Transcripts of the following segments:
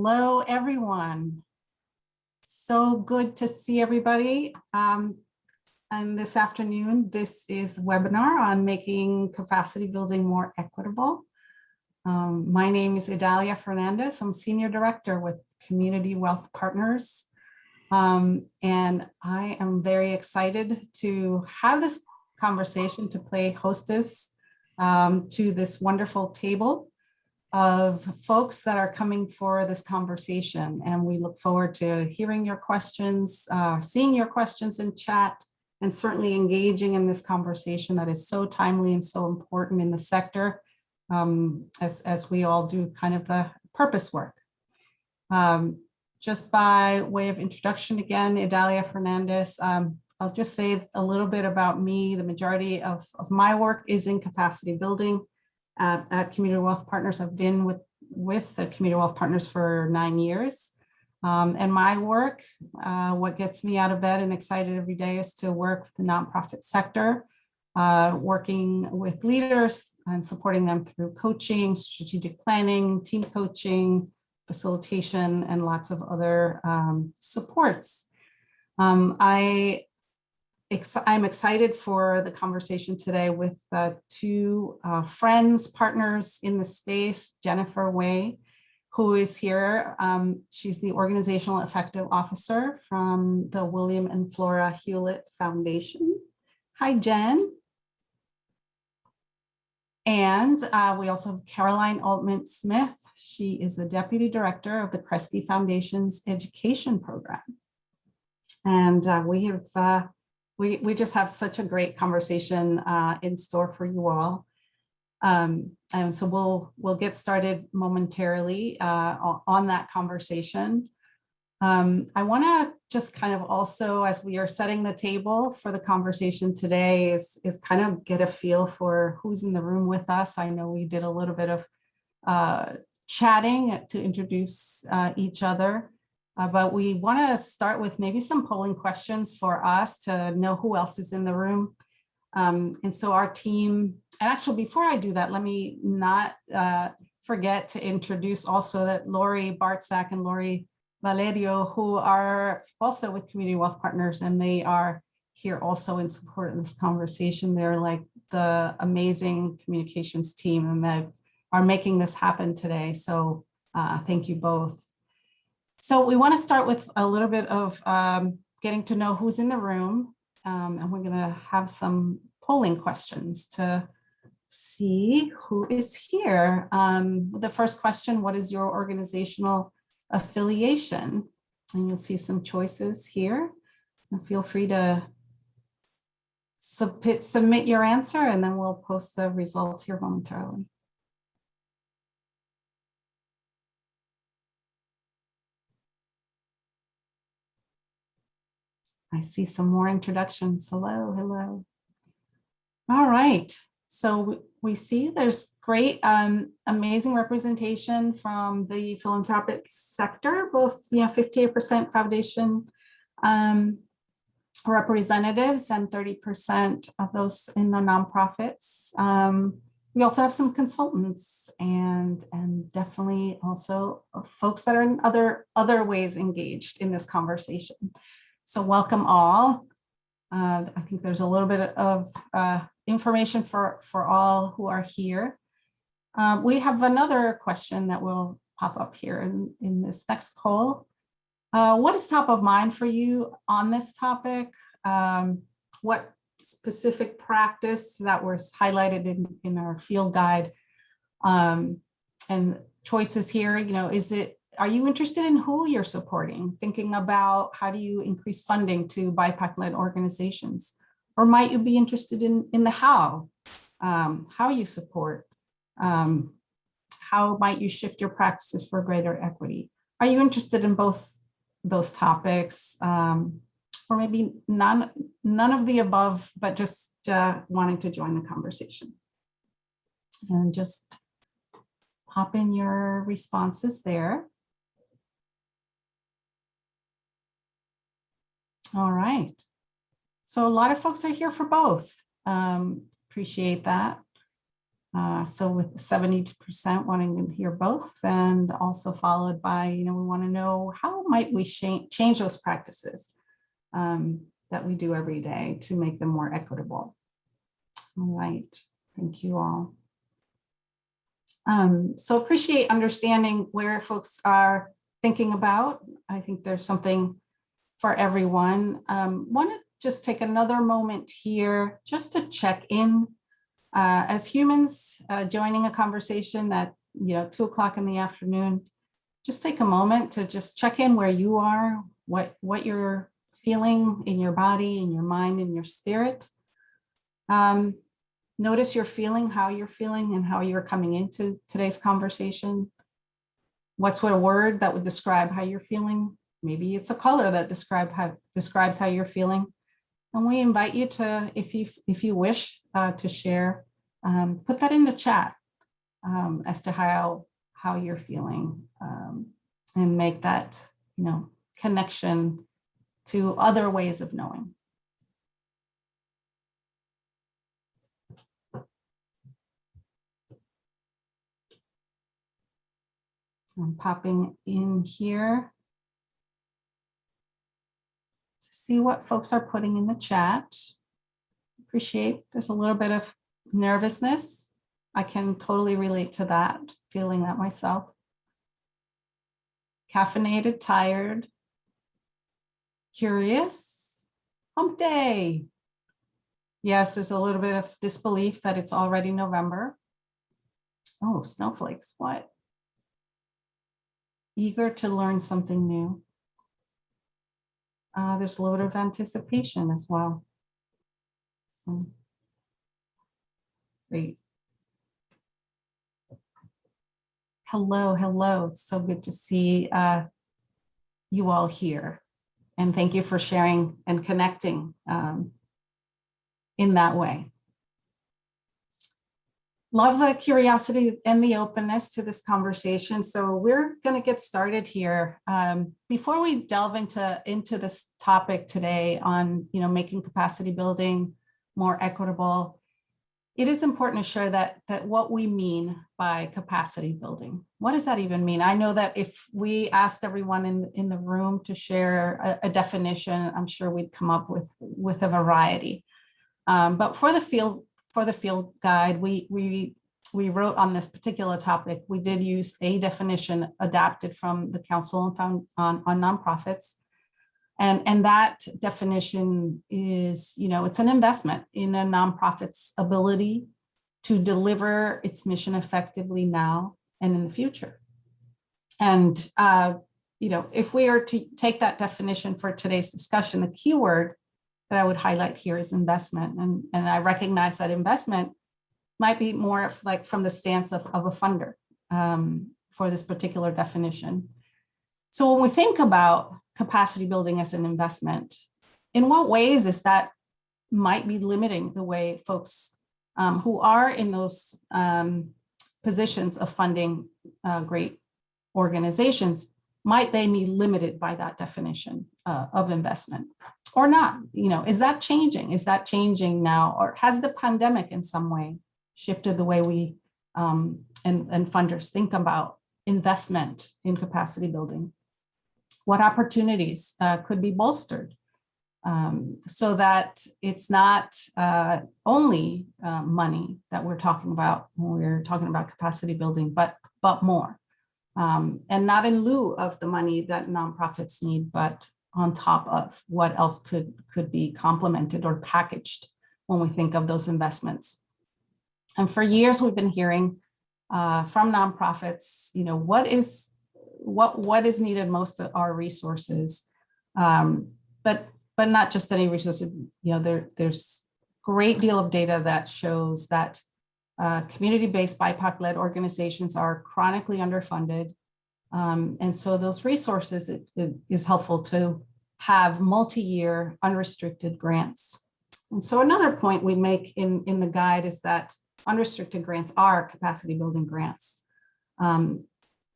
Hello, everyone. So good to see everybody. And this afternoon, this is a webinar on making capacity building more equitable. My name is Idalia Fernandez. I'm Senior Director with Community Wealth Partners. And I am very excited to have this conversation, to play hostess to this wonderful table of folks that are coming for this conversation. And we look forward to hearing your questions, seeing your questions in chat, and certainly engaging in this conversation that is so timely and so important in the sector, as we all do kind of the purpose work. Just by way of introduction again, Idalia Fernandez, I'll just say a little bit about me. The majority of my work is in capacity building. At Community Wealth Partners, I've been with the Community Wealth Partners for 9 years. And my work, what gets me out of bed and excited every day is to work with the nonprofit sector, working with leaders and supporting them through coaching, strategic planning, team coaching, facilitation, and lots of other supports. I'm excited for the conversation today with two friends, partners in the space, Jennifer Way, who is here. She's the Organizational Effective Officer from the William and Flora Hewlett Foundation. Hi, Jen. And we also have Caroline Altman-Smith. She is the Deputy Director of the Kresge Foundation's Education Program. And we just have such a great conversation in store for you all. And so we'll get started momentarily on that conversation. I want to just kind of also, as we are setting the table for the conversation today, is kind of get a feel for who's in the room with us. I know we did a little bit of chatting to introduce each other. But we want to start with maybe some polling questions for us to know who else is in the room. And so our team, and actually before I do that, let me not forget to introduce also that Lori Bartzak and Lori Valerio, who are also with Community Wealth Partners, and they are here also in support of this conversation. They're like the amazing communications team and that are making this happen today. So thank you both. So we want to start with a little bit of getting to know who's in the room, and we're going to have some polling questions to see who is here. The first question, what is your organizational affiliation? And you'll see some choices here. And feel free to submit your answer, and then we'll post the results here momentarily. I see some more introductions. Hello, hello. All right. So we see there's great, amazing representation from the philanthropic sector, both 58% foundation representatives and 30% of those in the nonprofits. We also have some consultants and definitely also folks that are in other ways engaged in this conversation. So welcome all. I think there's a little bit of information for all who are here. We have another question that will pop up here in this next poll. What is top of mind for you on this topic? What specific practice that was highlighted in our field guide, and choices here, are you interested in who you're supporting? Thinking about how do you increase funding to BIPOC-led organizations? Or might you be interested in the how you support? How might you shift your practices for greater equity? Are you interested in both those topics? Or maybe none of the above, but just wanting to join the conversation? And just pop in your responses there. All right. So a lot of folks are here for both. Appreciate that. So with 70% wanting to hear both, and also followed by, we want to know how might we change those practices that we do every day to make them more equitable. All right, thank you all. So appreciate understanding where folks are thinking about. I think there's something for everyone. Want to just take another moment here just to check in. As humans joining a conversation at 2 o'clock in the afternoon, just take a moment to just check in where you are, what you're feeling in your body, in your mind, in your spirit. Notice your feeling, how you're feeling, and how you're coming into today's conversation. What's a word that would describe how you're feeling? Maybe it's a color that describes how you're feeling. And we invite you to, if you wish to share, put that in the chat as to how you're feeling, and make that connection to other ways of knowing. I'm popping in here to see what folks are putting in the chat. Appreciate there's a little bit of nervousness. I can totally relate to that, feeling that myself. Caffeinated, tired, curious, hump day. Yes, there's a little bit of disbelief that it's already November. Oh, snowflakes, what? Eager to learn something new. There's a little bit of anticipation as well. So, great. Hello. It's so good to see you all here. And thank you for sharing and connecting in that way. Love the curiosity and the openness to this conversation. So we're going to get started here. Before we delve into this topic today on making capacity building more equitable, it is important to share that what we mean by capacity building. What does that even mean? I know that if we asked everyone in the room to share a definition, I'm sure we'd come up with a variety. But for the field guide, we wrote on this particular topic. We did use a definition adapted from the Council on Nonprofits. And that definition is, it's an investment in a nonprofit's ability to deliver its mission effectively now and in the future. And, if we are to take that definition for today's discussion, the key word that I would highlight here is investment. And I recognize that investment might be more of like from the stance of a funder for this particular definition. So when we think about capacity building as an investment, in what ways is that might be limiting the way folks who are in those positions of funding great organizations, might they be limited by that definition of investment or not? Is that changing? Is that changing now? Or has the pandemic in some way shifted the way we and funders think about investment in capacity building? What opportunities could be bolstered so that it's not only money that we're talking about when we're talking about capacity building, but more, and not in lieu of the money that nonprofits need, but on top of what else could be complemented or packaged when we think of those investments. And for years, we've been hearing from nonprofits, what is needed most of our resources, but not just any resources. There's a great deal of data that shows that community-based BIPOC-led organizations are chronically underfunded. And so those resources, it is helpful to have multi-year unrestricted grants. And so another point we make in the guide is that unrestricted grants are capacity building grants.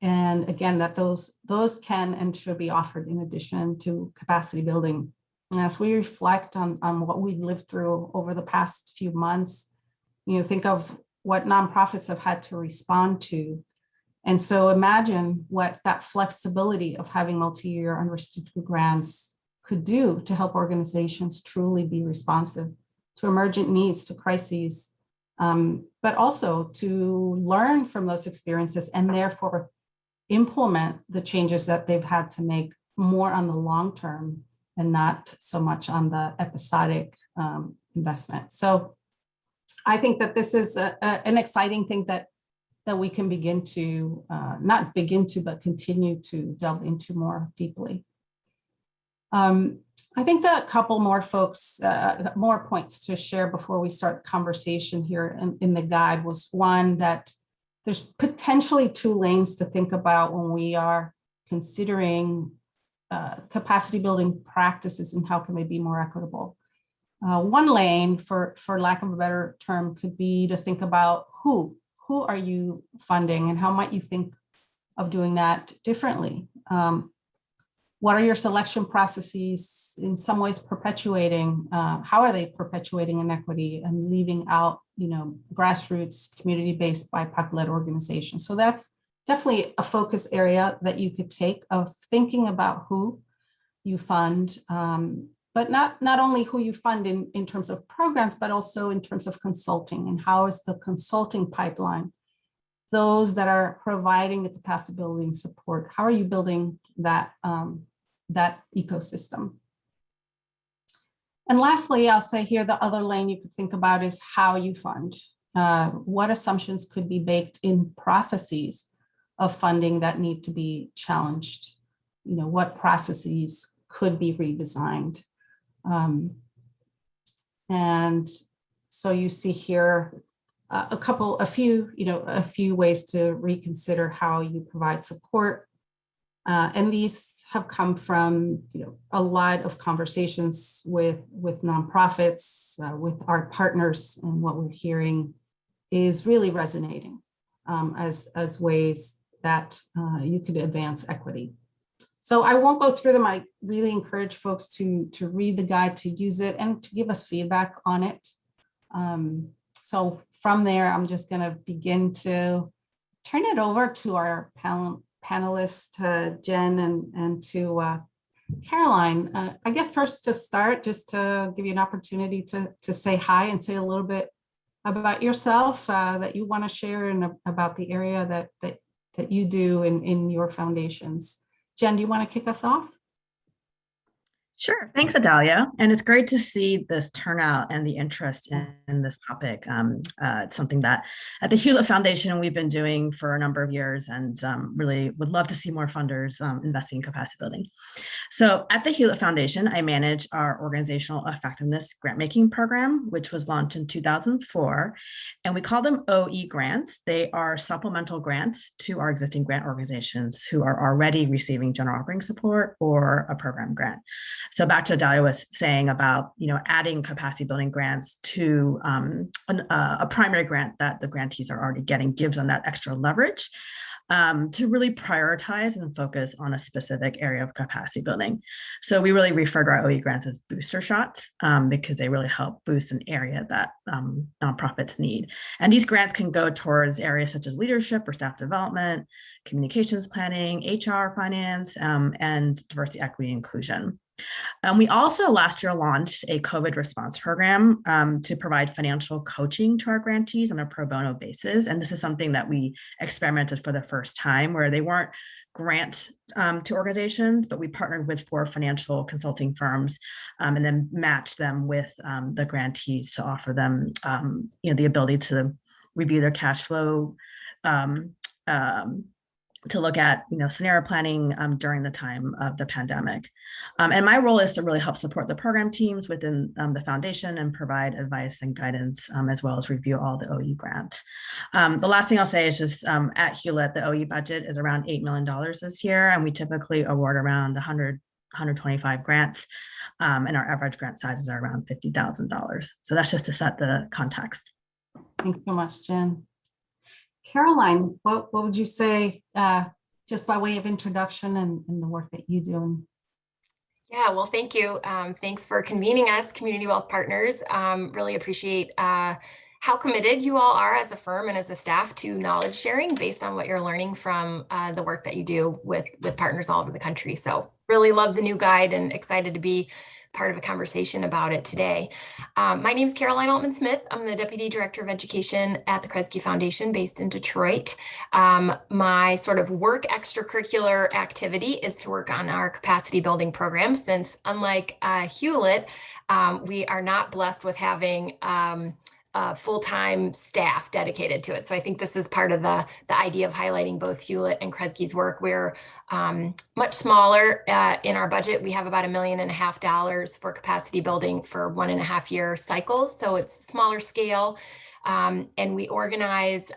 And again, that those can and should be offered in addition to capacity building. And as we reflect on what we've lived through over the past few months, think of what nonprofits have had to respond to. And so imagine what that flexibility of having multi-year unrestricted grants could do to help organizations truly be responsive to emergent needs, to crises, but also to learn from those experiences and therefore implement the changes that they've had to make more on the long term and not so much on the episodic investment. So I think that this is an exciting thing that we can begin to, not begin to, but continue to delve into more deeply. I think that a couple more folks, more points to share before we start the conversation here in the guide was one, that there's potentially two lanes to think about when we are considering capacity building practices and how can they be more equitable. One lane, for lack of a better term, could be to think about who are you funding and how might you think of doing that differently? What are your selection processes in some ways perpetuating? How are they perpetuating inequity and leaving out, grassroots, community-based, BIPOC-led organizations? So that's definitely a focus area that you could take of thinking about who you fund, but not only who you fund in terms of programs, but also in terms of consulting, and how is the consulting pipeline, those that are providing the capacity building support, how are you building that, that ecosystem? And lastly, I'll say here, the other lane you could think about is how you fund. What assumptions could be baked in processes of funding that need to be challenged? What processes could be redesigned? And so you see here a few ways to reconsider how you provide support. And these have come from a lot of conversations with nonprofits, with our partners, and what we're hearing is really resonating as ways that you could advance equity. So I won't go through them. I really encourage folks to read the guide, to use it, and to give us feedback on it. So from there, I'm just going to begin to turn it over to our panelists, Jen and to Caroline. I guess first to start, just to give you an opportunity to say hi and say a little bit about yourself that you want to share and about the area that you do in your foundations. Jen, do you want to kick us off? Sure. Thanks, Idalia. And it's great to see this turnout and the interest in this topic. It's something that at the Hewlett Foundation we've been doing for a number of years, and really would love to see more funders investing in capacity building. So at the Hewlett Foundation, I manage our organizational effectiveness grant-making program, which was launched in 2004. And we call them OE grants. They are supplemental grants to our existing grant organizations who are already receiving general operating support or a program grant. So back to Idalia was saying about, adding capacity building grants to a primary grant that the grantees are already getting gives them that extra leverage to really prioritize and focus on a specific area of capacity building. So we really refer to our OE grants as booster shots because they really help boost an area that nonprofits need. And these grants can go towards areas such as leadership or staff development, communications planning, HR, finance, and diversity, equity, inclusion. We also last year launched a COVID response program to provide financial coaching to our grantees on a pro bono basis. And this is something that we experimented for the first time, where they weren't grants to organizations, but we partnered with 4 financial consulting firms and then matched them with the grantees to offer them the ability to review their cash flow, to look at scenario planning during the time of the pandemic. And my role is to really help support the program teams within the foundation and provide advice and guidance, as well as review all the OE grants. The last thing I'll say is just at Hewlett, the OE budget is around $8 million this year, and we typically award around 125 grants, and our average grant sizes are around $50,000. So that's just to set the context. Thanks so much, Jen. Caroline, what would you say, just by way of introduction and the work that you do? Yeah, well, thank you. Thanks for convening us, Community Wealth Partners. Really appreciate how committed you all are as a firm and as a staff to knowledge sharing based on what you're learning from the work that you do with partners all over the country. So really love the new guide and excited to be part of a conversation about it today. My name is Caroline Altman-Smith. I'm the Deputy Director of Education at the Kresge Foundation based in Detroit. My sort of work extracurricular activity is to work on our capacity building program, since unlike Hewlett, we are not blessed with having full-time staff dedicated to it. So I think this is part of the idea of highlighting both Hewlett and Kresge's work. We're much smaller in our budget. We have about $1.5 million for capacity building for 1.5-year cycles. So it's smaller scale. And we organize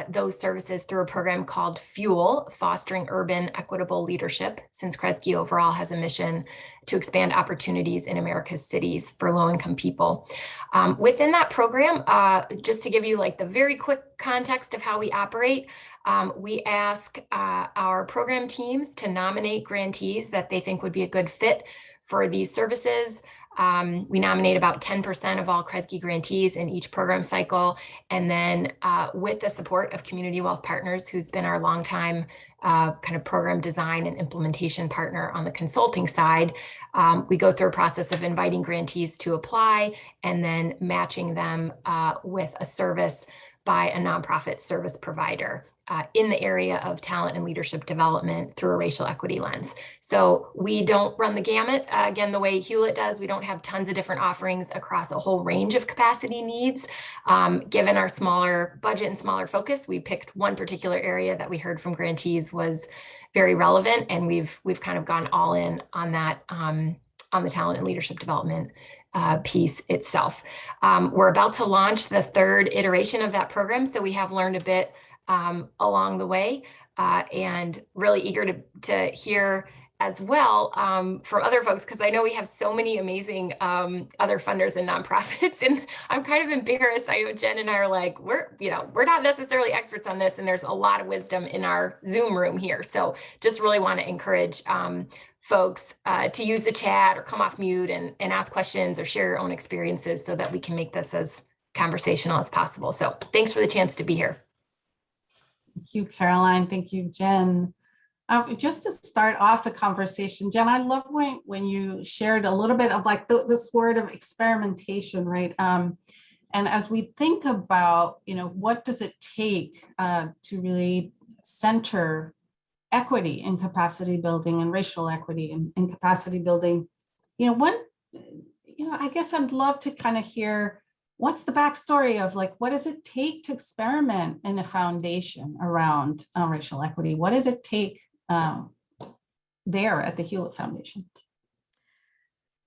those services through a program called Fuel, Fostering Urban Equitable Leadership, since Kresge overall has a mission to expand opportunities in America's cities for low-income people. Within that program, just to give you like the very quick context of how we operate, we ask our program teams to nominate grantees that they think would be a good fit for these services. We nominate about 10% of all Kresge grantees in each program cycle. And then with the support of Community Wealth Partners, who's been our longtime kind of program design and implementation partner on the consulting side, we go through a process of inviting grantees to apply and then matching them with a service by a nonprofit service provider in the area of talent and leadership development through a racial equity lens. So we don't run the gamut, again, the way Hewlett does. We don't have tons of different offerings across a whole range of capacity needs. Given our smaller budget and smaller focus, we picked one particular area that we heard from grantees was very relevant, and we've kind of gone all in on that, on the talent and leadership development piece itself. We're about to launch the 3rd iteration of that program, so we have learned a bit along the way, and really eager to hear as well from other folks, because I know we have so many amazing other funders and nonprofits, and I'm kind of embarrassed. I know Jen and I are like, we're not necessarily experts on this, and there's a lot of wisdom in our Zoom room here. So just really want to encourage folks to use the chat or come off mute and ask questions or share your own experiences so that we can make this as conversational as possible. So thanks for the chance to be here. Thank you, Caroline. Thank you, Jen. Just to start off the conversation, Jen, I love when you shared a little bit of like this word of experimentation, right? And as we think about, what does it take to really center equity in capacity building and racial equity in capacity building, I guess I'd love to kind of hear what's the backstory of like, what does it take to experiment in a foundation around racial equity? What did it take there at the Hewlett Foundation?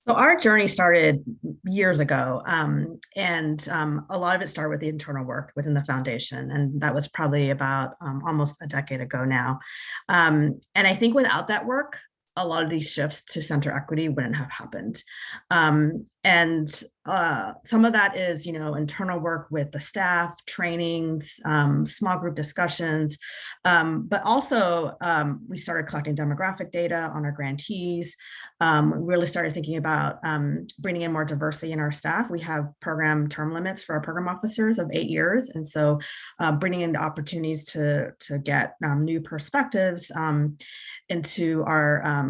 So our journey started years ago, and a lot of it started with the internal work within the foundation, and that was probably about almost a decade ago now. And I think without that work, a lot of these shifts to center equity wouldn't have happened. And some of that is, internal work with the staff, trainings, small group discussions, but also we started collecting demographic data on our grantees. We really started thinking about bringing in more diversity in our staff. We have program term limits for our program officers of 8 years. And so bringing in opportunities to get new perspectives into our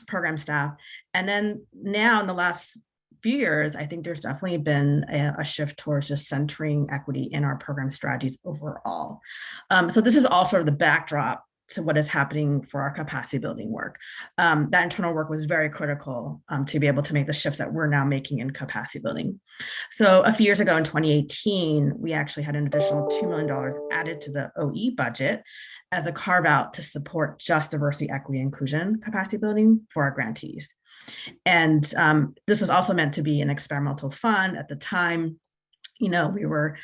program staff. And then now in the last few years, I think there's definitely been a shift towards just centering equity in our program strategies overall. So this is all sort of the backdrop to what is happening for our capacity building work. That internal work was very critical to be able to make the shifts that we're now making in capacity building. So a few years ago in 2018, we actually had an additional $2 million added to the OE budget as a carve out to support just diversity, equity, inclusion capacity building for our grantees. And this was also meant to be an experimental fund at the time. We were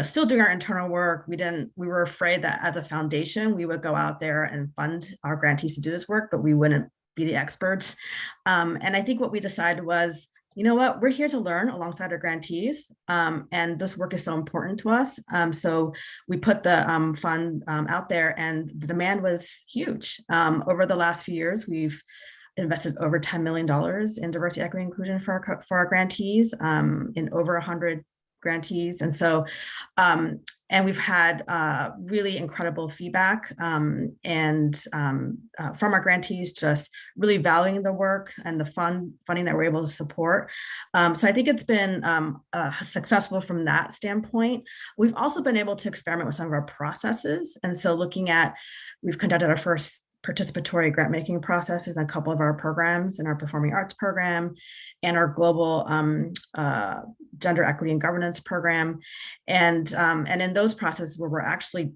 still doing our internal work. We were afraid that as a foundation, we would go out there and fund our grantees to do this work, but we wouldn't be the experts. And I think what we decided was, we're here to learn alongside our grantees. And this work is so important to us. So we put the fund out there, and the demand was huge. Over the last few years, we've invested over $10 million in diversity, equity, inclusion for our grantees in over 100 grantees. And so, and we've had really incredible feedback from our grantees, just really valuing the work and the funding that we're able to support. So I think it's been successful from that standpoint. We've also been able to experiment with some of our processes. And so we've conducted our first participatory grant making processes in a couple of our programs in our performing arts program and our global gender equity and governance program. And in those processes where we're actually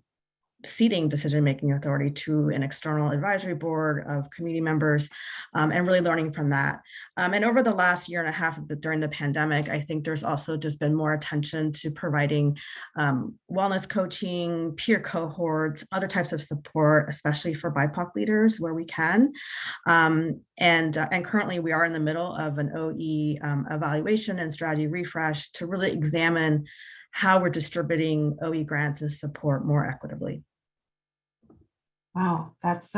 ceding decision-making authority to an external advisory board of community members, and really learning from that. And over the last year and a half during the pandemic, I think there's also just been more attention to providing wellness coaching, peer cohorts, other types of support, especially for BIPOC leaders where we can. And currently we are in the middle of an OE evaluation and strategy refresh to really examine how we're distributing OE grants and support more equitably. Wow, that's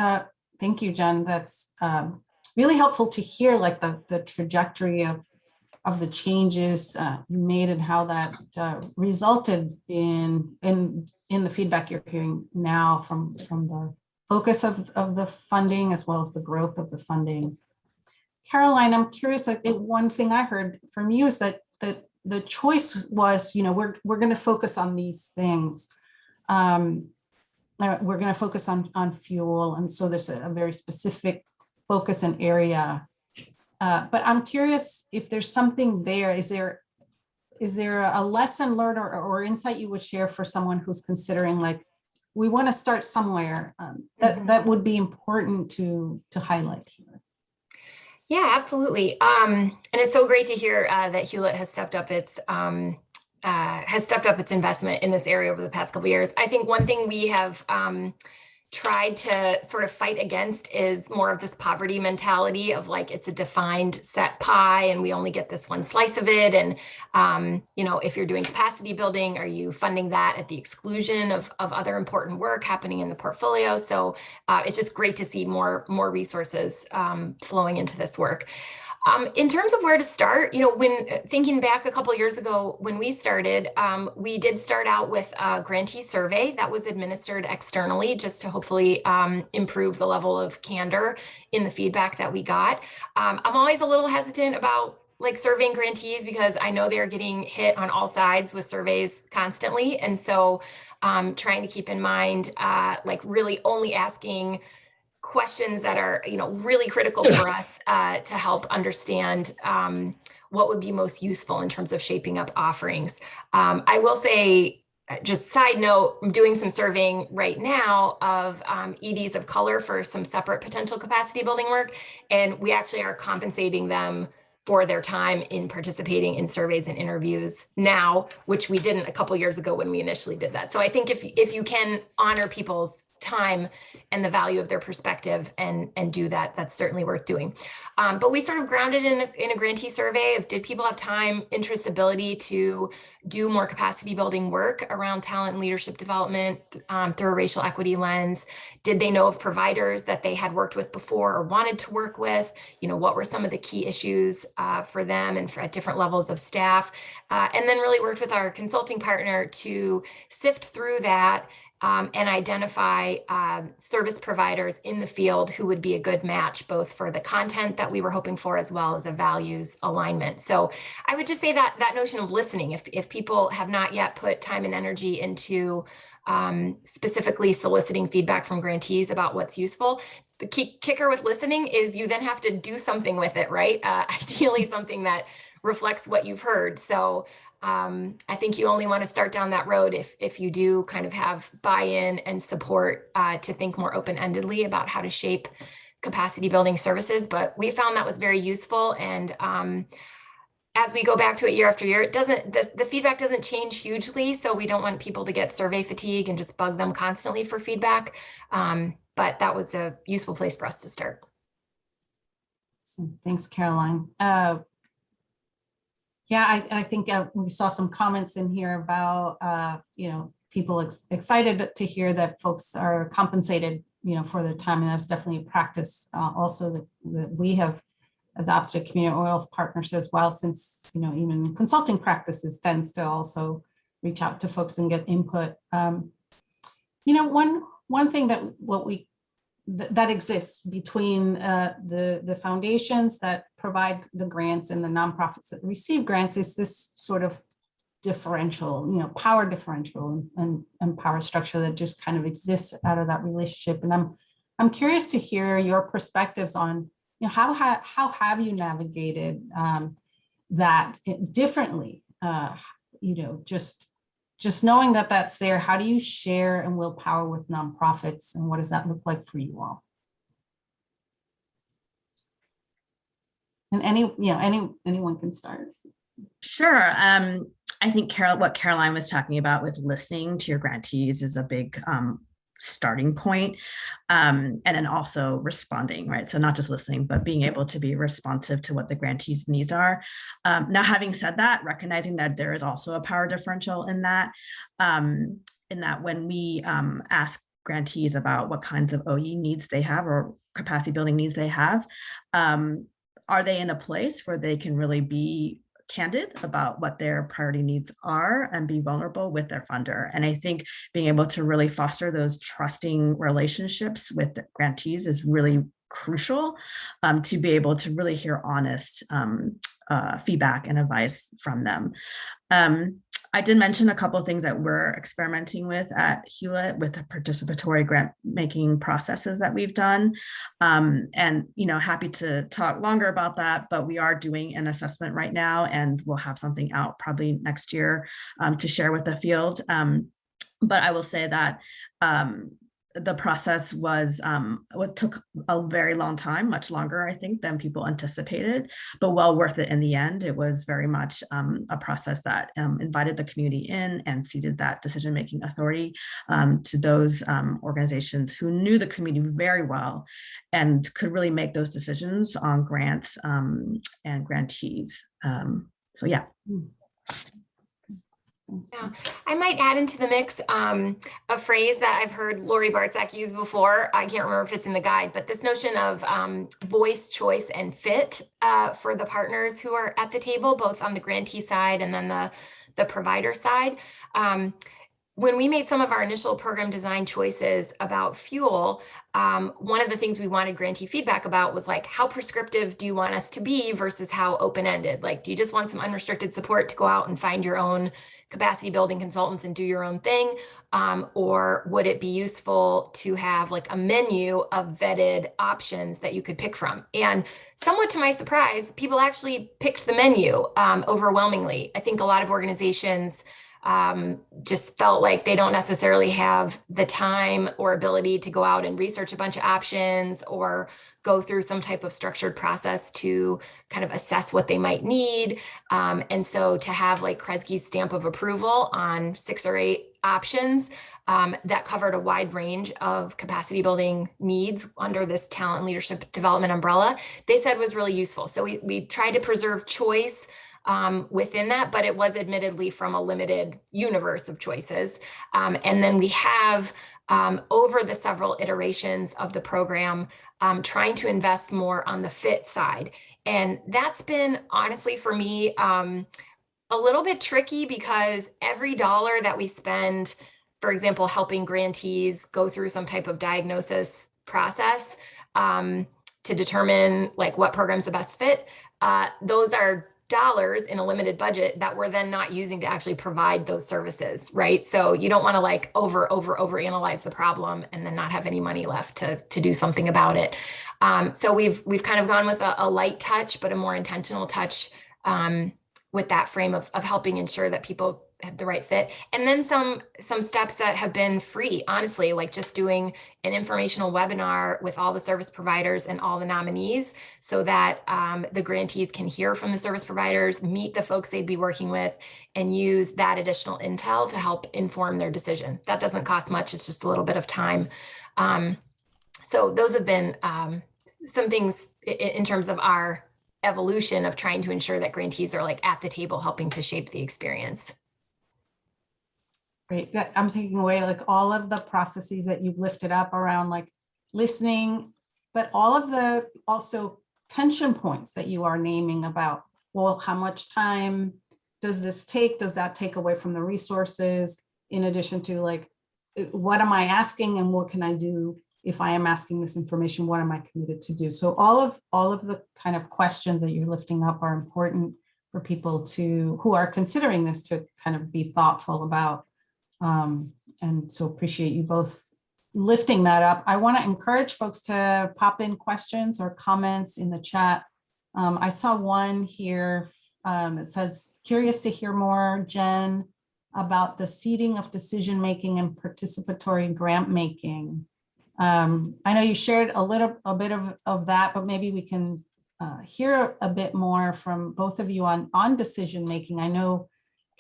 thank you, Jen. That's really helpful to hear, like the trajectory of the changes you made and how that resulted in the feedback you're hearing now from the focus of the funding as well as the growth of the funding. Caroline, I'm curious. One thing I heard from you is that the choice was, we're going to focus on these things. We're going to focus on fuel. And so there's a very specific focus and area. But I'm curious if there's something there. Is there a lesson learned or insight you would share for someone who's considering, like, we want to start somewhere that would be important to highlight here? Yeah, absolutely. And it's so great to hear that Hewlett has stepped up its investment in this area over the past couple of years. I think one thing we have tried to sort of fight against is more of this poverty mentality of, like, it's a defined set pie and we only get this one slice of it. And, if you're doing capacity building, are you funding that at the exclusion of other important work happening in the portfolio? So it's just great to see more resources flowing into this work. In terms of where to start, when thinking back a couple of years ago when we started, we did start out with a grantee survey that was administered externally just to hopefully improve the level of candor in the feedback that we got. I'm always a little hesitant about surveying grantees because I know they're getting hit on all sides with surveys constantly. And so trying to keep in mind, really only asking questions that are, really critical for us to help understand what would be most useful in terms of shaping up offerings. I will say, just side note, I'm doing some surveying right now of EDs of color for some separate potential capacity building work. And we actually are compensating them for their time in participating in surveys and interviews now, which we didn't a couple years ago when we initially did that. So I think if you can honor people's time and the value of their perspective and do that, that's certainly worth doing. But we sort of grounded in a grantee survey of, did people have time, interest, ability to do more capacity building work around talent and leadership development through a racial equity lens? Did they know of providers that they had worked with before or wanted to work with? What were some of the key issues for them and at different levels of staff? And then really worked with our consulting partner to sift through that and identify service providers in the field who would be a good match, both for the content that we were hoping for, as well as a values alignment. So I would just say that notion of listening, if people have not yet put time and energy into specifically soliciting feedback from grantees about what's useful, the key kicker with listening is you then have to do something with it, right? Ideally something that reflects what you've heard. So I think you only want to start down that road if you do kind of have buy-in and support to think more open-endedly about how to shape capacity building services. But we found that was very useful. And as we go back to it year after year, the feedback doesn't change hugely. So we don't want people to get survey fatigue and just bug them constantly for feedback. But that was a useful place for us to start. So thanks, Caroline. Yeah, I think we saw some comments in here about, people excited to hear that folks are compensated, for their time. And that's definitely a practice also that we have adopted a community oil partners as well, since, you know, even consulting practices tends to also reach out to folks and get input. You know, one thing that exists between the foundations that provide the grants and the nonprofits that receive grants is this sort of differential, you know, power differential and power structure that just kind of exists out of that relationship. And I'm curious to hear your perspectives on, you know, how have you navigated that differently? You know, just knowing that that's there. How do you share and will power with nonprofits, and what does that look like for you all? And anyone can start. Sure. I think what Caroline was talking about with listening to your grantees is a big starting point. And then also responding, right? So not just listening, but being able to be responsive to what the grantees' needs are. Now, having said that, recognizing that there is also a power differential in that when we ask grantees about what kinds of OE needs they have or capacity building needs they have, are they in a place where they can really be candid about what their priority needs are and be vulnerable with their funder? And I think being able to really foster those trusting relationships with the grantees is really crucial to be able to really hear honest feedback and advice from them. I did mention a couple of things that we're experimenting with at Hewlett with the participatory grant making processes that we've done. And, you know, happy to talk longer about that, but we are doing an assessment right now, and we'll have something out probably next year to share with the field. But I will say that the process took a very long time, much longer, I think, than people anticipated, but well worth it in the end. It was very much a process that invited the community in and ceded that decision-making authority to those organizations who knew the community very well and could really make those decisions on grants and grantees. So yeah. Yeah, I might add into the mix a phrase that I've heard Lori Bartzak use before. I can't remember if it's in the guide, but this notion of voice, choice, and fit for the partners who are at the table, both on the grantee side and then the provider side. When we made some of our initial program design choices about fuel, one of the things we wanted grantee feedback about was like, how prescriptive do you want us to be versus how open-ended? Like, do you just want some unrestricted support to go out and find your own capacity building consultants and do your own thing? Or would it be useful to have like a menu of vetted options that you could pick from? And somewhat to my surprise, people actually picked the menu overwhelmingly. I think a lot of organizations just felt like they don't necessarily have the time or ability to go out and research a bunch of options or go through some type of structured process to kind of assess what they might need. And so to have like Kresge's stamp of approval on 6 or 8 options that covered a wide range of capacity building needs under this talent and leadership development umbrella, they said was really useful. So we tried to preserve choice within that, but it was admittedly from a limited universe of choices. And then we have, over the several iterations of the program, trying to invest more on the fit side. And that's been, honestly, for me, a little bit tricky because every dollar that we spend, for example, helping grantees go through some type of diagnosis process to determine like what program's the best fit, those are dollars in a limited budget that we're then not using to actually provide those services, right? So you don't want to like over analyze the problem and then not have any money left to do something about it. So we've kind of gone with a light touch, but a more intentional touch with that frame of helping ensure that people have the right fit. And then some steps that have been free, honestly, like just doing an informational webinar with all the service providers and all the nominees so that the grantees can hear from the service providers, meet the folks they'd be working with, and use that additional intel to help inform their decision. That doesn't cost much. It's just a little bit of time. So those have been some things in terms of our evolution of trying to ensure that grantees are like at the table helping to shape the experience. Great. I'm taking away like all of the processes that you've lifted up around like listening, but all of the also tension points that you are naming about, well, how much time does this take? Does that take away from the resources? In addition to like, what am I asking and what can I do if I am asking this information? What am I committed to do? So all of the kind of questions that you're lifting up are important for people who are considering this to kind of be thoughtful about. And so appreciate you both lifting that up. I want to encourage folks to pop in questions or comments in the chat. I saw one here. It says, curious to hear more, Jen, about the seeding of decision-making and participatory grant making. I know you shared a bit of that, but maybe we can hear a bit more from both of you on decision-making. I know,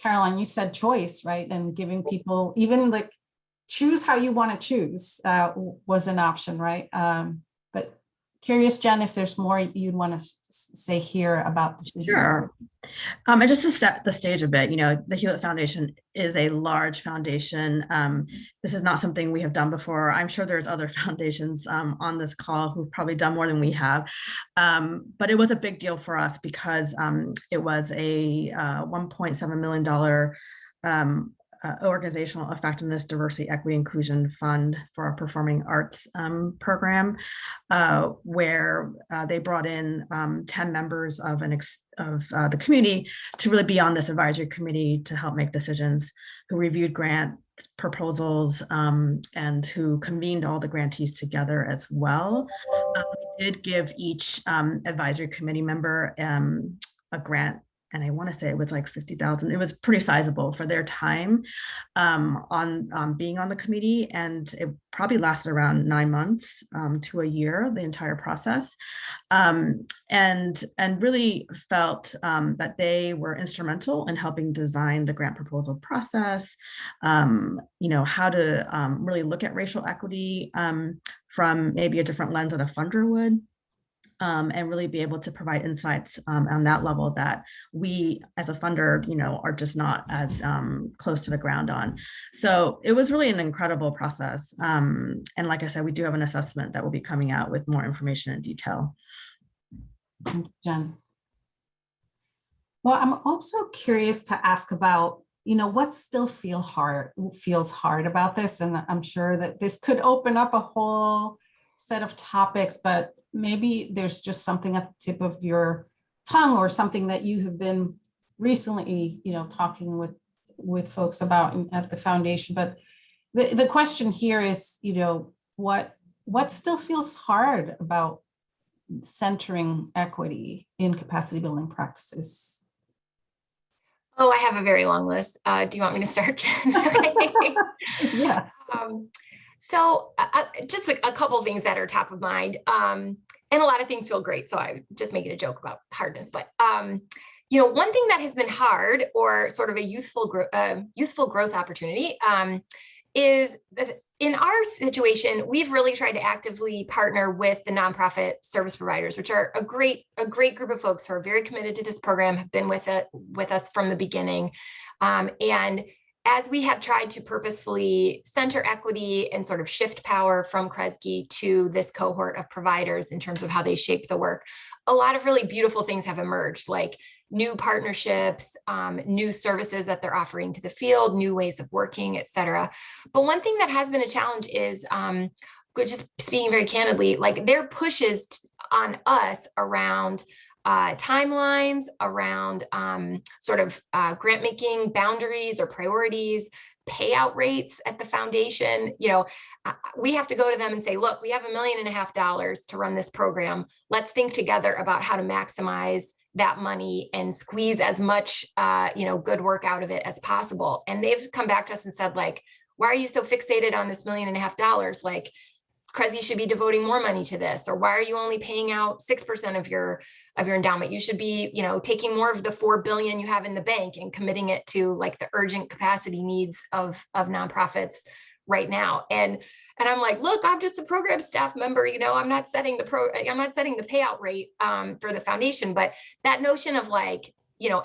Caroline, you said choice, right? And giving people, even like choose how you want to choose was an option, right? But curious, Jen, if there's more you'd want to say here about decision. Sure. And just to set the stage a bit, the Hewlett Foundation is a large foundation. This is not something we have done before. I'm sure there's other foundations on this call who've probably done more than we have. But it was a big deal for us because it was a $1.7 million organizational effectiveness, diversity, equity, inclusion fund for our performing arts program, where they brought in 10 members of the community to really be on this advisory committee to help make decisions, who reviewed grant proposals and who convened all the grantees together as well. We did give each advisory committee member a grant, and I want to say it was like $50,000. It was pretty sizable for their time on being on the committee, and it probably lasted around 9 months to a year, the entire process, and really felt that they were instrumental in helping design the grant proposal process. How to really look at racial equity from maybe a different lens that a funder would. And really be able to provide insights on that level that we as a funder, are just not as close to the ground on. So it was really an incredible process. And like I said, we do have an assessment that will be coming out with more information and detail. Thank you, Jen. Well, I'm also curious to ask about, what still feels hard about this. And I'm sure that this could open up a whole set of topics, but maybe there's just something at the tip of your tongue or something that you have been recently, talking with folks about at the foundation. But the question here is, what still feels hard about centering equity in capacity building practices? Oh, I have a very long list. Do you want me to start, Jen? Yes. So just a couple of things that are top of mind, and a lot of things feel great. So I just making a joke about hardness, but one thing that has been hard, or sort of a useful growth opportunity, is that in our situation, we've really tried to actively partner with the nonprofit service providers, which are a great group of folks who are very committed to this program, have been with us from the beginning, and as we have tried to purposefully center equity and sort of shift power from Kresge to this cohort of providers in terms of how they shape the work, a lot of really beautiful things have emerged, like new partnerships, new services that they're offering to the field, new ways of working, et cetera. But one thing that has been a challenge is, just speaking very candidly, like their pushes on us around timelines, around grant making boundaries or priorities, payout rates at the foundation. We have to go to them and say, look, we have $1.5 million to run this program. Let's think together about how to maximize that money and squeeze as much good work out of it as possible. And they've come back to us and said, like, why are you so fixated on this $1.5 million? Like, Kresge should be devoting more money to this, or why are you only paying out 6% of your endowment? You should be, taking more of the $4 billion you have in the bank and committing it to like the urgent capacity needs of nonprofits right now. And I'm like, look, I'm just a program staff member. I'm not setting the payout rate for the foundation. But that notion of like,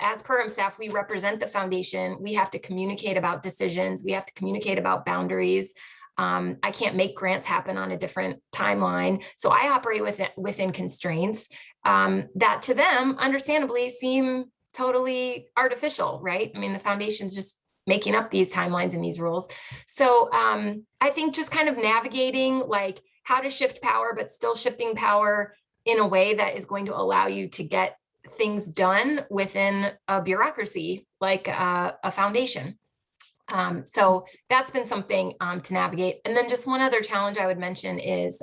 as program staff, we represent the foundation. We have to communicate about decisions. We have to communicate about boundaries. I can't make grants happen on a different timeline. So I operate within constraints that to them, understandably, seem totally artificial, right? I mean, the foundation's just making up these timelines and these rules. So I think just kind of navigating like how to shift power, but still shifting power in a way that is going to allow you to get things done within a bureaucracy like a foundation. So that's been something to navigate. And then just one other challenge I would mention is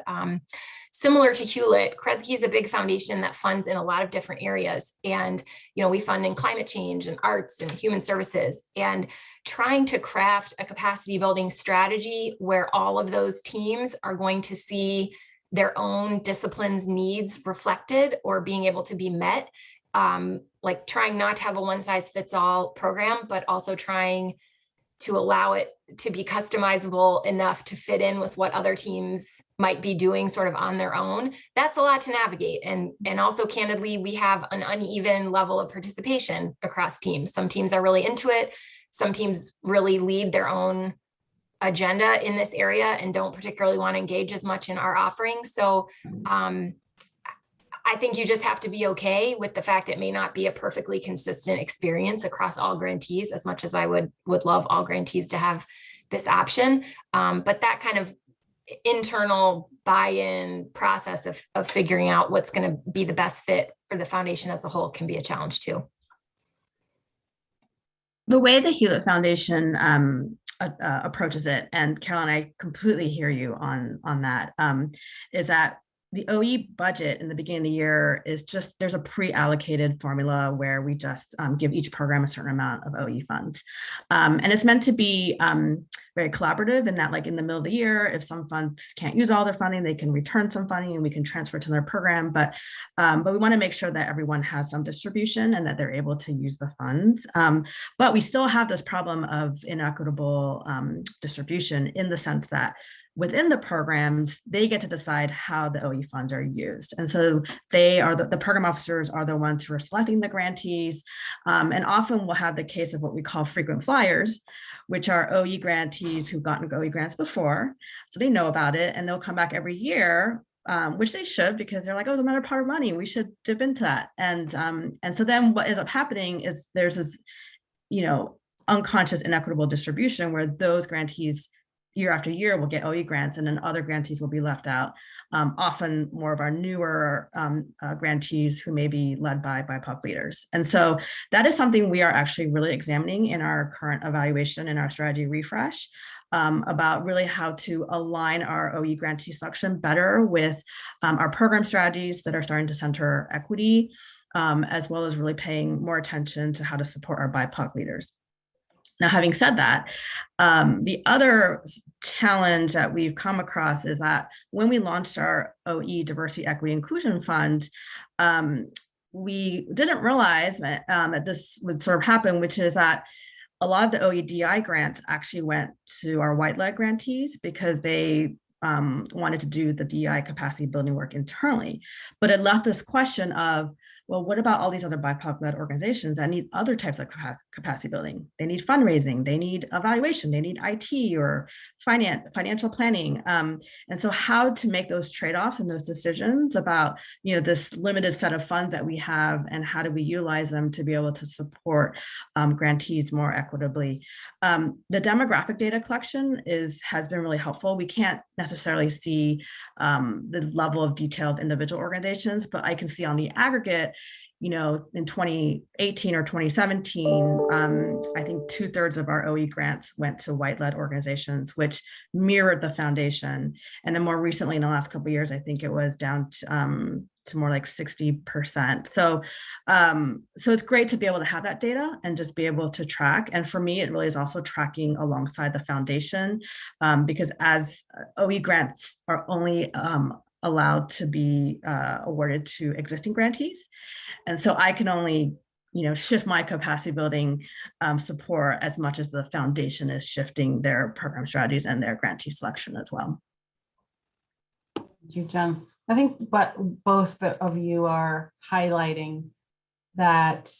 similar to Hewlett, Kresge is a big foundation that funds in a lot of different areas. And, you know, we fund in climate change and arts and human services, and trying to craft a capacity building strategy where all of those teams are going to see their own discipline's needs reflected or being able to be met. Like trying not to have a one size fits all program, but also trying to allow it to be customizable enough to fit in with what other teams might be doing sort of on their own. That's a lot to navigate. And also candidly, we have an uneven level of participation across teams. Some teams are really into it. Some teams really lead their own agenda in this area and don't particularly want to engage as much in our offerings. So I think you just have to be okay with the fact it may not be a perfectly consistent experience across all grantees, as much as I would love all grantees to have this option. But that kind of internal buy-in process of figuring out what's going to be the best fit for the foundation as a whole can be a challenge too. The way the Hewlett Foundation approaches it, and Caroline, I completely hear you on that, is that the OE budget in the beginning of the year is just, there's a pre-allocated formula where we just give each program a certain amount of OE funds. And it's meant to be very collaborative in that, like in the middle of the year, if some funds can't use all their funding, they can return some funding and we can transfer to their program. But we want to make sure that everyone has some distribution and that they're able to use the funds. But we still have this problem of inequitable distribution in the sense that within the programs, they get to decide how the OE funds are used. And so they are the program officers are the ones who are selecting the grantees. And often we'll have the case of what we call frequent flyers, which are OE grantees who've gotten OE grants before. So they know about it and they'll come back every year, which they should, because they're like, oh, it's another pot of money. We should dip into that. And so then what ends up happening is there's this, unconscious inequitable distribution where those grantees year after year will get OE grants and then other grantees will be left out. Often more of our newer grantees who may be led by BIPOC leaders. And so that is something we are actually really examining in our current evaluation and our strategy refresh about really how to align our OE grantee selection better with our program strategies that are starting to center equity, as well as really paying more attention to how to support our BIPOC leaders. Now, having said that, the other challenge that we've come across is that when we launched our OE Diversity, Equity, Inclusion Fund, we didn't realize that this would sort of happen, which is that a lot of the OE-DI grants actually went to our white-led grantees because they wanted to do the DEI capacity building work internally. But it left this question of, well, what about all these other BIPOC-led organizations that need other types of capacity building? They need fundraising, they need evaluation, they need IT or financial planning. And so how to make those trade-offs and those decisions about, this limited set of funds that we have and how do we utilize them to be able to support grantees more equitably. The demographic data collection has been really helpful. We can't necessarily see the level of detail of individual organizations, but I can see on the aggregate, in 2018 or 2017, I think 2/3 of our OE grants went to white-led organizations, which mirrored the foundation. And then more recently, in the last couple of years, I think it was down to more like 60%. So it's great to be able to have that data and just be able to track. And for me, it really is also tracking alongside the foundation, because as OE grants are only allowed to be awarded to existing grantees. And so I can only, shift my capacity building support as much as the foundation is shifting their program strategies and their grantee selection as well. Thank you, Jen. I think both of you are highlighting that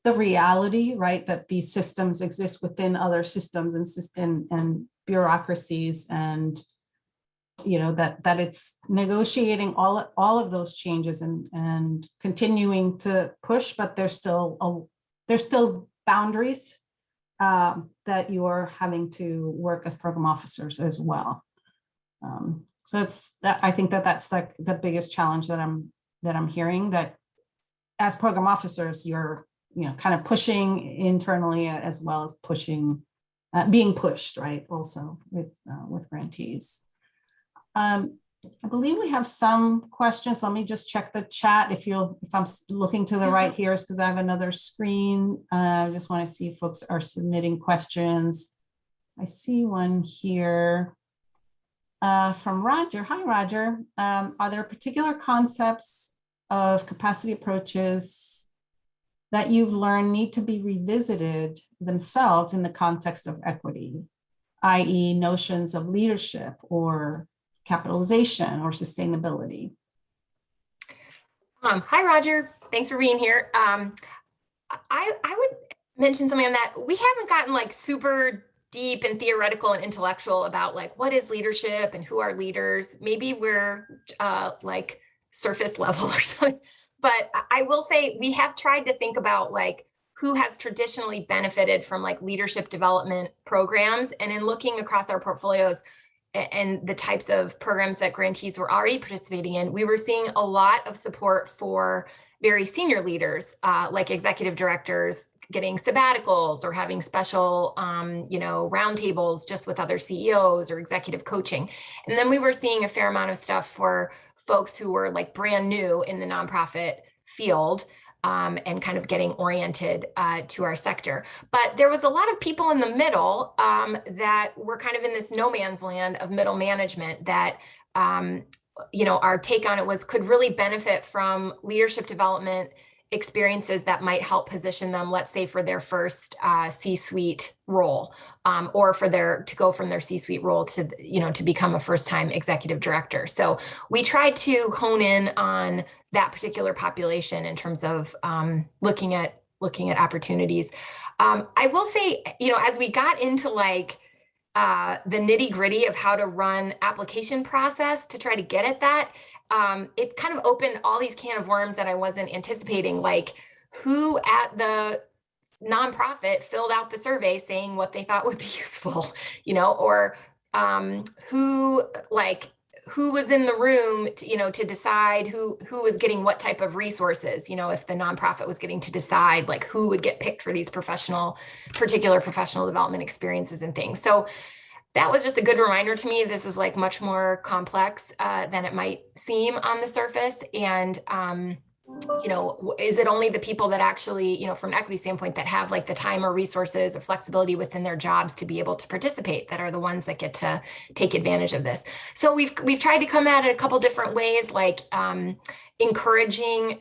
the reality, right, that these systems exist within other systems and bureaucracies, and that it's negotiating all of those changes and continuing to push, but there's still boundaries that you are having to work as program officers as well. So it's that, I think that's like the biggest challenge that I'm hearing, that as program officers, you're kind of pushing internally as well as pushing, being pushed, right? Also with grantees. I believe we have some questions. Let me just check the chat. If I'm looking to the right here, is because I have another screen. I just want to see if folks are submitting questions. I see one here from Roger. Hi, Roger. Are there particular concepts of capacity approaches that you've learned need to be revisited themselves in the context of equity, i.e. notions of leadership or capitalization or sustainability? Hi, Roger. Thanks for being here. I would mention something on that. We haven't gotten like super deep and theoretical and intellectual about like what is leadership and who are leaders. Maybe we're like surface level or something. But I will say we have tried to think about like who has traditionally benefited from like leadership development programs, and in looking across our portfolios and the types of programs that grantees were already participating in, we were seeing a lot of support for very senior leaders, like executive directors getting sabbaticals or having special, roundtables just with other CEOs or executive coaching. And then we were seeing a fair amount of stuff for folks who were like brand new in the nonprofit field, and kind of getting oriented to our sector. But there was a lot of people in the middle that were kind of in this no man's land of middle management that, our take on it was could really benefit from leadership development experiences that might help position them, let's say, for their first C-suite role, or to go from their C-suite role to, to become a first-time executive director. So we tried to hone in on that particular population in terms of looking at opportunities. I will say, as we got into like the nitty-gritty of how to run application process to try to get at that, it kind of opened all these can of worms that I wasn't anticipating, like who at the nonprofit filled out the survey saying what they thought would be useful, or who was in the room to, to decide who was getting what type of resources, if the nonprofit was getting to decide like who would get picked for these particular professional development experiences and things. So that was just a good reminder to me. This is like much more complex than it might seem on the surface. And, is it only the people that actually, from an equity standpoint, that have like the time or resources or flexibility within their jobs to be able to participate that are the ones that get to take advantage of this? So we've tried to come at it a couple different ways, like encouraging,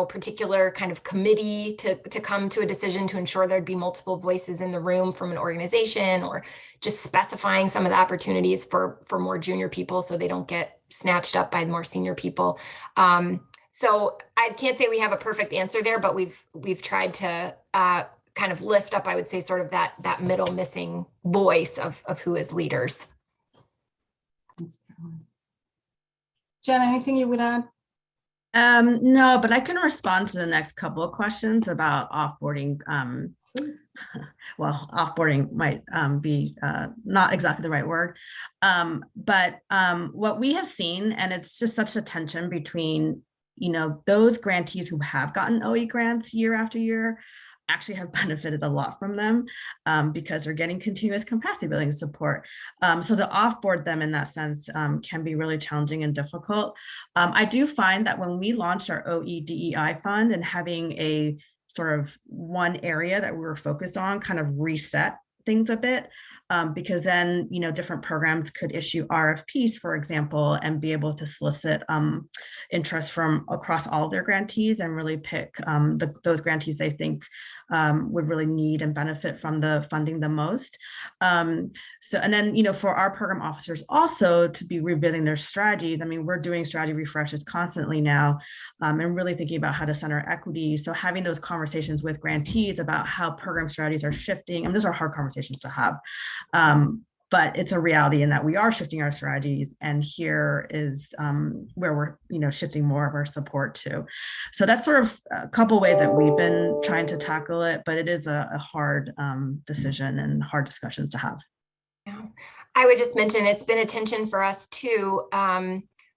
particular kind of committee to come to a decision to ensure there'd be multiple voices in the room from an organization, or just specifying some of the opportunities for more junior people so they don't get snatched up by more senior people. So I can't say we have a perfect answer there, but we've tried to kind of lift up, I would say, sort of that middle missing voice of who is leaders. Jen, anything you would add? No, but I can respond to the next couple of questions about offboarding. Well, offboarding might be not exactly the right word, but what we have seen, and it's just such a tension between those grantees who have gotten OE grants year after year actually have benefited a lot from them because they're getting continuous capacity building support. So to offboard them in that sense can be really challenging and difficult. I do find that when we launched our OE DEI fund and having a sort of one area that we were focused on kind of reset things a bit, because then, different programs could issue RFPs, for example, and be able to solicit interest from across all of their grantees and really pick those grantees they think would really need and benefit from the funding the most. So, and then, for our program officers also to be revisiting their strategies. I mean, we're doing strategy refreshes constantly now and really thinking about how to center equity. So having those conversations with grantees about how program strategies are shifting, and those are hard conversations to have. but it's a reality in that we are shifting our strategies, and here is where we're, shifting more of our support to. So that's sort of a couple ways that we've been trying to tackle it, but it is a hard decision and hard discussions to have. Yeah. I would just mention it's been a tension for us too.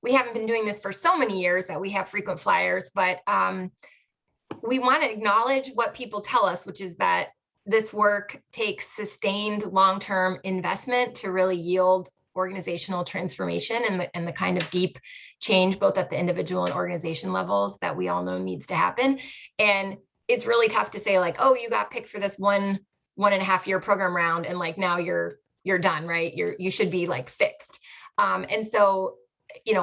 We haven't been doing this for so many years that we have frequent flyers, but we want to acknowledge what people tell us, which is that this work takes sustained long-term investment to really yield organizational transformation and the kind of deep change, both at the individual and organization levels, that we all know needs to happen. And it's really tough to say like, oh, you got picked for this 1.5 year program round, and like now you're done, right? You should be like fixed. And so,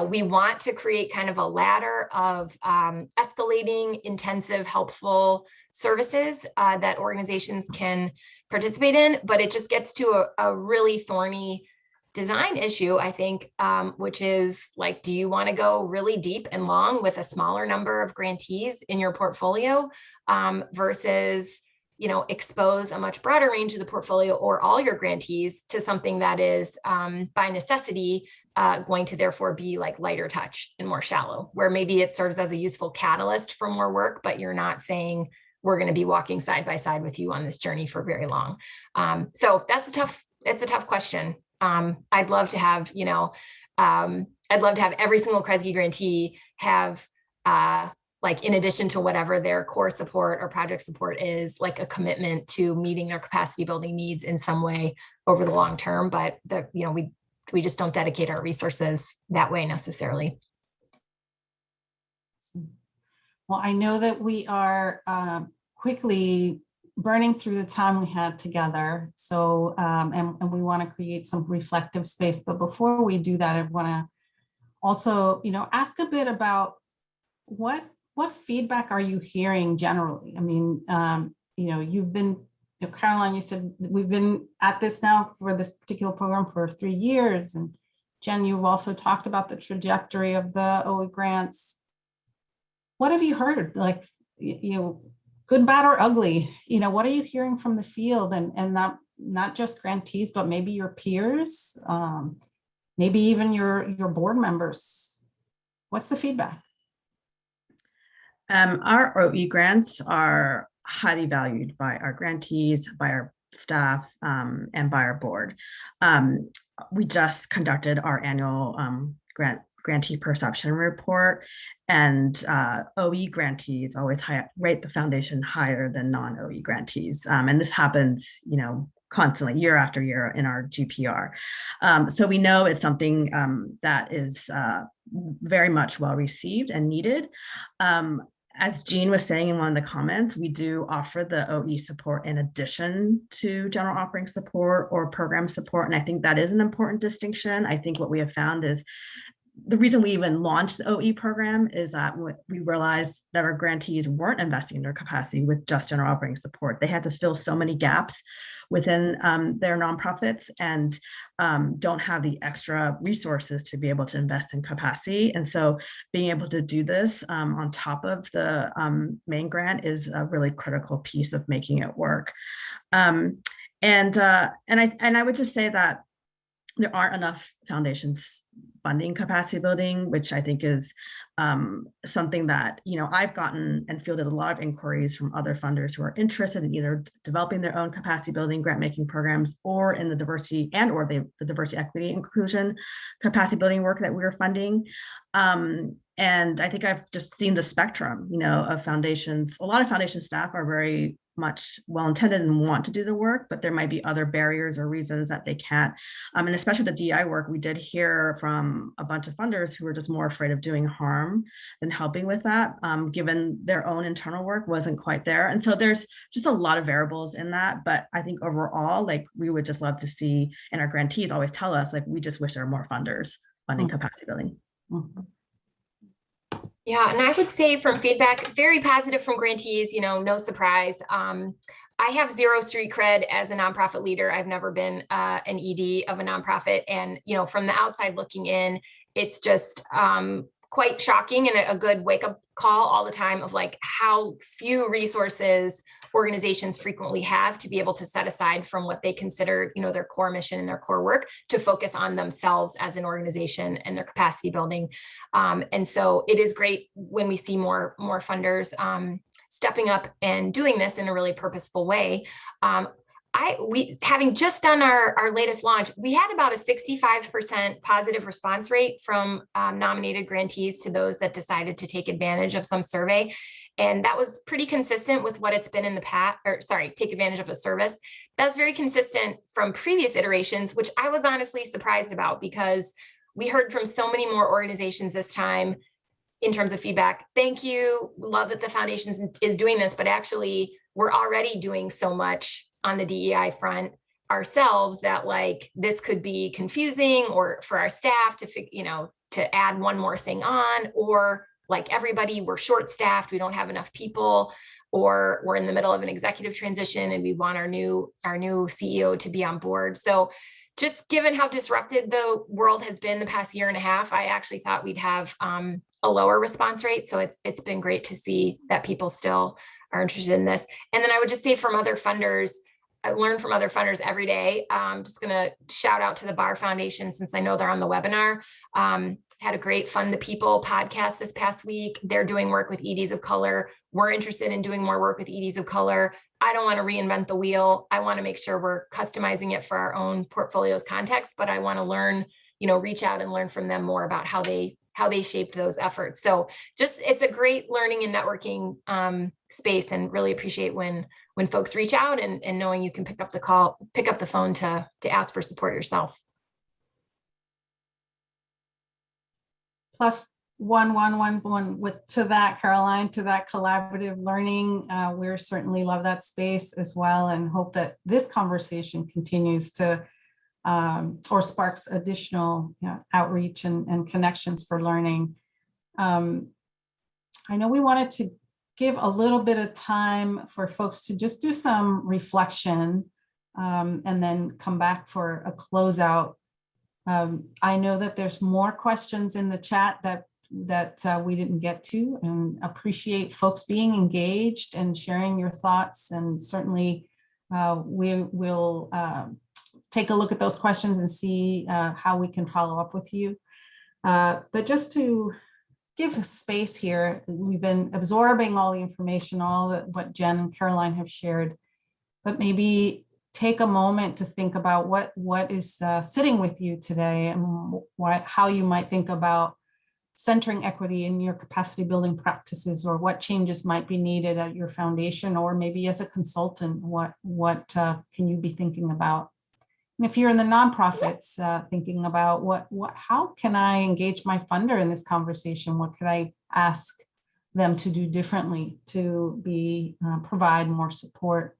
we want to create kind of a ladder of escalating, intensive, helpful services that organizations can participate in, but it just gets to a really thorny design issue, I think, which is like, do you want to go really deep and long with a smaller number of grantees in your portfolio versus expose a much broader range of the portfolio or all your grantees to something that is by necessity going to therefore be like lighter touch and more shallow, where maybe it serves as a useful catalyst for more work, but you're not saying we're going to be walking side by side with you on this journey for very long. So it's a tough question. I'd love to have, every single Kresge grantee have like, in addition to whatever their core support or project support is, like a commitment to meeting their capacity building needs in some way over the long term. But we just don't dedicate our resources that way necessarily. Well, I know that we are quickly burning through the time we had together. So, and we want to create some reflective space. But before we do that, I want to also, ask a bit about what feedback are you hearing generally? I mean, you've been, Caroline, you said we've been at this now for this particular program for 3 years. And Jen, you've also talked about the trajectory of the OE grants. What have you heard? Like, good, bad, or ugly? What are you hearing from the field, and not just grantees, but maybe your peers, maybe even your board members? What's the feedback? Our OE grants are highly valued by our grantees, by our staff, and by our board. We just conducted our annual grantee perception report, and OE grantees always rate the foundation higher than non-OE grantees. And this happens, constantly, year after year in our GPR. So we know it's something that is very much well received and needed. As Jean was saying in one of the comments, we do offer the OE support in addition to general operating support or program support. And I think that is an important distinction. I think what we have found is the reason we even launched the OE program is that we realized that our grantees weren't investing in their capacity with just general operating support. They had to fill so many gaps within their nonprofits and don't have the extra resources to be able to invest in capacity. And so being able to do this on top of the main grant is a really critical piece of making it work. And I would just say that there aren't enough foundations funding capacity building, which I think is something that, I've gotten and fielded a lot of inquiries from other funders who are interested in either developing their own capacity building grant making programs or in the diversity the diversity, equity, inclusion capacity building work that we're funding. And I think I've just seen the spectrum, of foundations. A lot of foundation staff are very much well-intended and want to do the work, but there might be other barriers or reasons that they can't. And especially the DI work, we did hear from a bunch of funders who were just more afraid of doing harm than helping with that, given their own internal work wasn't quite there. And so there's just a lot of variables in that. But I think overall, like, we would just love to see, and our grantees always tell us, like, we just wish there were more funders funding capacity building. Yeah, and I would say from feedback, very positive from grantees, no surprise. I have zero street cred as a nonprofit leader. I've never been an ED of a nonprofit. And, from the outside looking in, it's just quite shocking and a good wake up call all the time of like how few resources organizations frequently have to be able to set aside from what they consider, their core mission and their core work to focus on themselves as an organization and their capacity building. And so it is great when we see more funders stepping up and doing this in a really purposeful way. We having just done our latest launch, we had about a 65% positive response rate from nominated grantees to those that decided to take advantage of some survey. And that was pretty consistent with what it's been in the past, take advantage of a service. That was very consistent from previous iterations, which I was honestly surprised about because we heard from so many more organizations this time in terms of feedback. Thank you. Love that the foundation is doing this, but actually we're already doing so much on the DEI front ourselves that like this could be confusing or for our staff to add one more thing on, or like everybody, we're short staffed, we don't have enough people, or we're in the middle of an executive transition and we want our new CEO to be on board. So just given how disrupted the world has been the past year and a half, I actually thought we'd have a lower response rate. So it's been great to see that people still are interested in this. And then I would just say from other funders, I learn from other funders every day. I'm just going to shout out to the Bar Foundation since I know they're on the webinar. Had a great Fund the People podcast this past week. They're doing work with EDs of color. We're interested in doing more work with EDs of color. I don't want to reinvent the wheel. I want to make sure we're customizing it for our own portfolio's context, but I want to learn, reach out and learn from them more about how they shaped those efforts. So just, it's a great learning and networking space, and really appreciate when folks reach out and knowing you can pick up the phone to ask for support yourself. Plus one with to that, Caroline, to that collaborative learning. We certainly love that space as well, and hope that this conversation continues to or sparks additional outreach and connections for learning. I know we wanted to give a little bit of time for folks to just do some reflection and then come back for a closeout. I know that there's more questions in the chat that we didn't get to, and appreciate folks being engaged and sharing your thoughts. And certainly we will take a look at those questions and see how we can follow up with you. But just to give a space here, we've been absorbing all the information, what Jen and Caroline have shared, but maybe take a moment to think about what is sitting with you today, and how you might think about centering equity in your capacity building practices, or what changes might be needed at your foundation, or maybe as a consultant, what can you be thinking about? And if you're in the nonprofits, thinking about how can I engage my funder in this conversation? What could I ask them to do differently to provide more support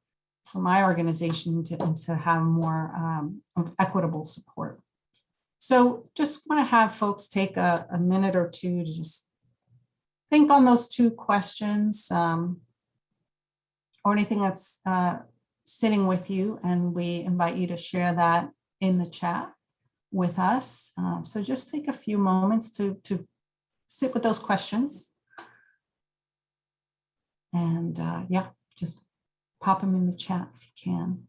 for my organization to have more of equitable support? So just want to have folks take a minute or two to just think on those two questions, or anything that's sitting with you, and we invite you to share that in the chat with us. So just take a few moments to sit with those questions, and just pop them in the chat if you can.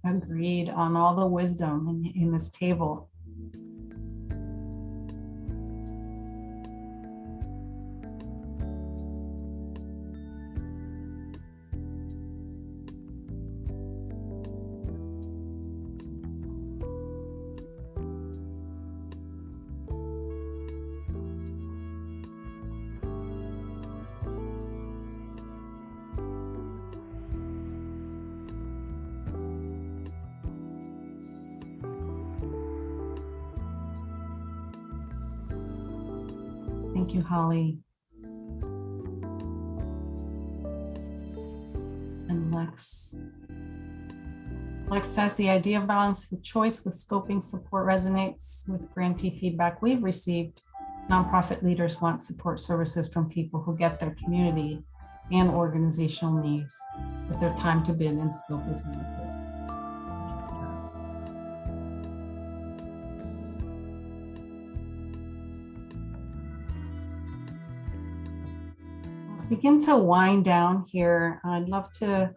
Agreed on all the wisdom in this table. Thank you, Holly. And Lex says the idea of balance with choice with scoping support resonates with grantee feedback we've received. Nonprofit leaders want support services from people who get their community and organizational needs, but their time to bid and scope is limited. Let's begin to wind down here. I'd love to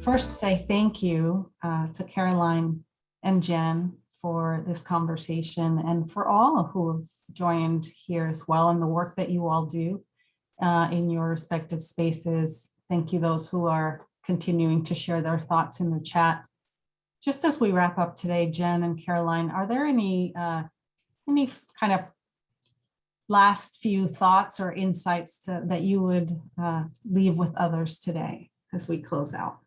first say thank you to Caroline and Jen for this conversation and for all who have joined here as well and the work that you all do in your respective spaces. Thank you those who are continuing to share their thoughts in the chat. Just as we wrap up today, Jen and Caroline, are there any kind of last few thoughts or insights that you would leave with others today as we close out?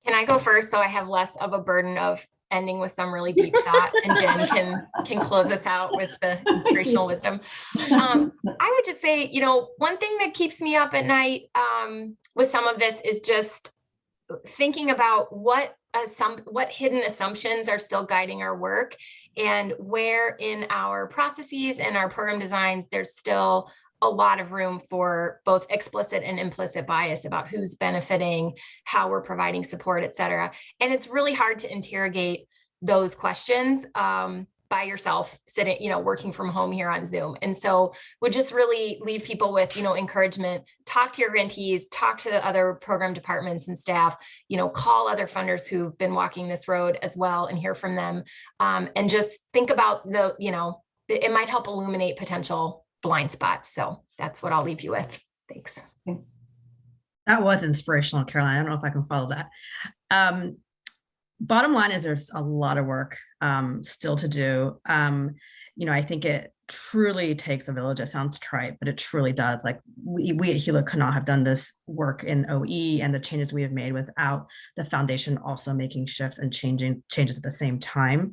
Can I go first so I have less of a burden of ending with some really deep thought, and Jen can close us out with the inspirational wisdom. I would just say, one thing that keeps me up at night with some of this is just thinking about what hidden assumptions are still guiding our work, and where in our processes and our program designs there's still a lot of room for both explicit and implicit bias about who's benefiting, how we're providing support, et cetera. And it's really hard to interrogate those questions by yourself sitting, working from home here on Zoom. And so would just really leave people with, encouragement. Talk to your grantees, talk to the other program departments and staff, call other funders who've been walking this road as well and hear from them. And just think about it might help illuminate potential blind spots. So that's what I'll leave you with. Thanks. That was inspirational, Caroline. I don't know if I can follow that. Bottom line is there's a lot of work still to do. I think it truly takes a village. It sounds trite, but it truly does. Like we at Hewlett could not have done this work in OE and the changes we have made without the foundation also making shifts and changes at the same time.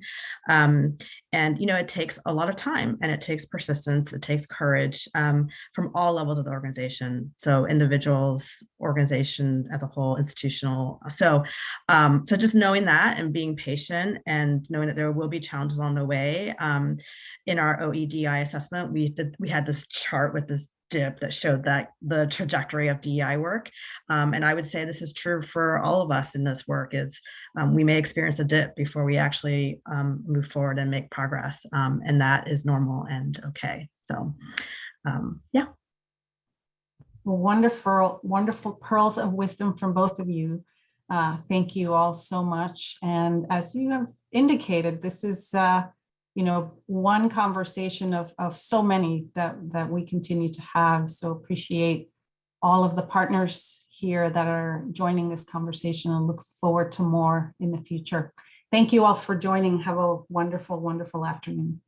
It takes a lot of time, and it takes persistence. It takes courage from all levels of the organization. So individuals, organization as a whole, institutional. So just knowing that and being patient and knowing that there will be challenges on the way. In our OEDI assessment, we had this chart with this dip that showed that the trajectory of DEI work. And I would say this is true for all of us in this work is we may experience a dip before we actually move forward and make progress. And that is normal and okay. So yeah. Well, wonderful pearls of wisdom from both of you. Thank you all so much. And as you have indicated, this is one conversation of so many that we continue to have. So appreciate all of the partners here that are joining this conversation and look forward to more in the future. Thank you all for joining. Have a wonderful, wonderful afternoon.